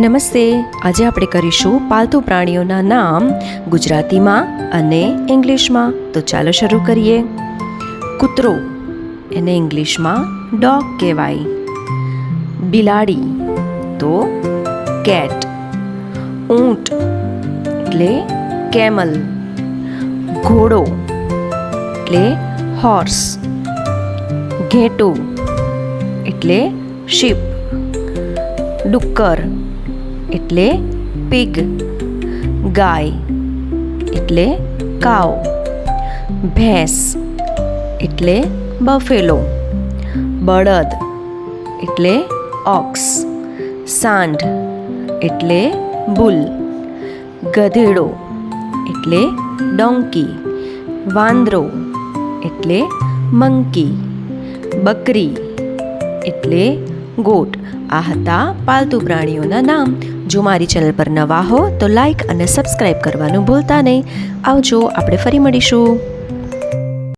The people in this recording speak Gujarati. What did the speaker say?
નમસ્તે. આજે આપણે કરીશું પાલતુ પ્રાણીઓના નામ ગુજરાતીમાં અને ઇંગ્લિશમાં. તો ચાલો શરૂ કરીએ. કૂતરો, એને ઇંગ્લિશમાં ડોગ કહેવાય. બિલાડી તો કેટ. ઊંટ એટલે કેમલ. ઘોડો એટલે હોર્સ. ઘેટું એટલે શીપ. ડુક્કર એટલે પિગ. ગાય એટલે કાવ. ભેંસ એટલે બફેલો. બળદ એટલે ઓક્સ. સાંઢ એટલે બુલ. ગધેડો એટલે ડોંકી. વાંદરો એટલે મંકી. બકરી એટલે ગોટ. આ હતા પાલતુ પ્રાણીઓના નામ. જો મારી ચેનલ પર નવા હો તો લાઈક અને સબસ્ક્રાઈબ કરવાનું ભૂલતા નહીં. આવજો, આપણે ફરી મળીશું.